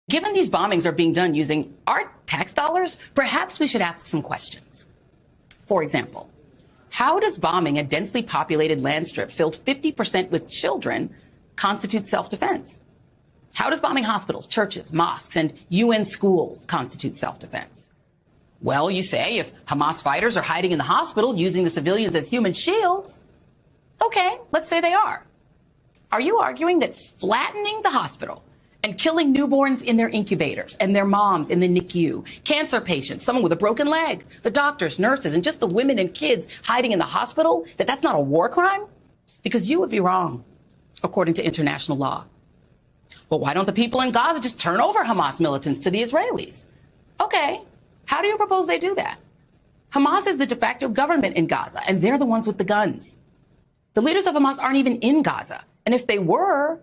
Given these bombings are being done using our tax dollars, perhaps we should ask some questions. For example, how does bombing a densely populated land strip filled 50% with children constitute self-defense? How does bombing hospitals, churches, mosques, and UN schools constitute self-defense? Well, you say if Hamas fighters are hiding in the hospital using the civilians as human shields, okay, let's say they are. Are you arguing that flattening the hospital and killing newborns in their incubators and their moms in the NICU, cancer patients, someone with a broken leg, the doctors, nurses, and just the women and kids hiding in the hospital, that's not a war crime? Because you would be wrong, according to international law. Well, why don't the people in Gaza just turn over Hamas militants to the Israelis? Okay, how do you propose they do that? Hamas is the de facto government in Gaza, and they're the ones with the guns. The leaders of Hamas aren't even in Gaza. And if they were,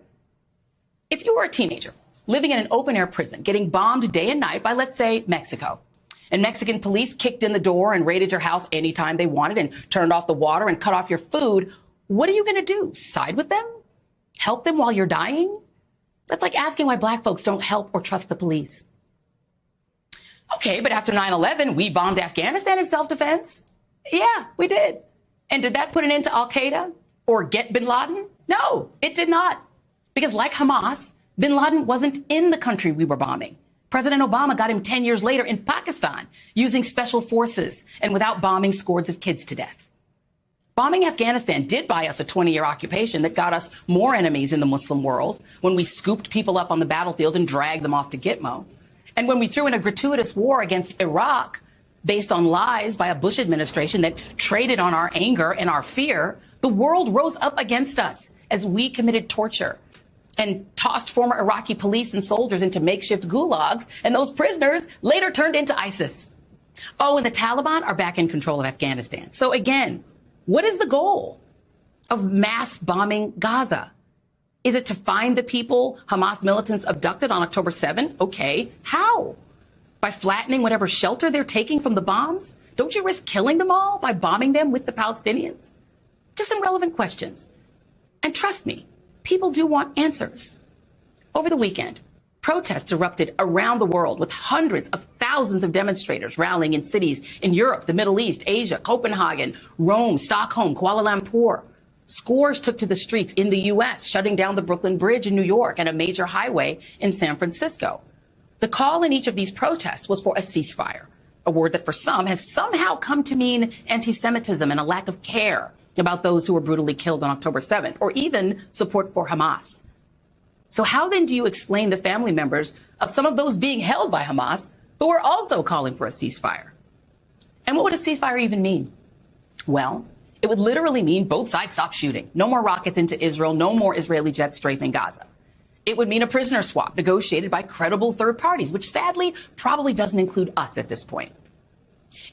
if you were a teenager living in an open-air prison, getting bombed day and night by, let's say, Mexico, and Mexican police kicked in the door and raided your house anytime they wanted and turned off the water and cut off your food, what are you going to do? Side with them? Help them while you're dying? That's like asking why black folks don't help or trust the police. Okay, but after 9/11, we bombed Afghanistan in self-defense. Yeah, we did. And did that put an end to al-Qaeda or get bin Laden? No, it did not. Because like Hamas, bin Laden wasn't in the country we were bombing. President Obama got him 10 years later in Pakistan using special forces and without bombing scores of kids to death. Bombing Afghanistan did buy us a 20-year occupation that got us more enemies in the Muslim world when we scooped people up on the battlefield and dragged them off to Gitmo. And when we threw in a gratuitous war against Iraq based on lies by a Bush administration that traded on our anger and our fear, the world rose up against us as we committed torture and tossed former Iraqi police and soldiers into makeshift gulags, and those prisoners later turned into ISIS. Oh, and the Taliban are back in control of Afghanistan. So again, what is the goal of mass bombing Gaza? Is it to find the people Hamas militants abducted on October 7? Okay, how? By flattening whatever shelter they're taking from the bombs? Don't you risk killing them all by bombing them with the Palestinians? Just some relevant questions. And trust me, people do want answers. Over the weekend, protests erupted around the world with hundreds of thousands of demonstrators rallying in cities in Europe, the Middle East, Asia, Copenhagen, Rome, Stockholm, Kuala Lumpur. Scores took to the streets in the U.S., shutting down the Brooklyn Bridge in New York and a major highway in San Francisco. The call in each of these protests was for a ceasefire, a word that for some has somehow come to mean anti-Semitism and a lack of care about those who were brutally killed on October 7th, or even support for Hamas. So how then do you explain the family members of some of those being held by Hamas who are also calling for a ceasefire? And what would a ceasefire even mean? Well, it would literally mean both sides stop shooting. No more rockets into Israel, no more Israeli jets strafing Gaza. It would mean a prisoner swap negotiated by credible third parties, which sadly probably doesn't include us at this point.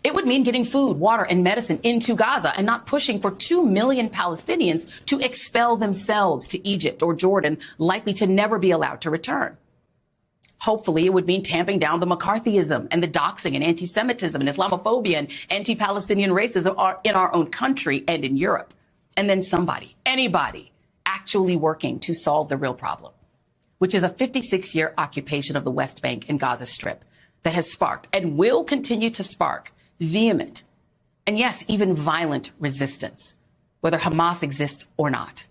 It would mean getting food, water, and medicine into Gaza and not pushing for 2 million Palestinians to expel themselves to Egypt or Jordan, likely to never be allowed to return. Hopefully, it would mean tamping down the McCarthyism and the doxing and anti-Semitism and Islamophobia and anti-Palestinian racism in our own country and in Europe. And then somebody, anybody, actually working to solve the real problem, which is a 56-year occupation of the West Bank and Gaza Strip that has sparked and will continue to spark vehement and, yes, even violent resistance, whether Hamas exists or not.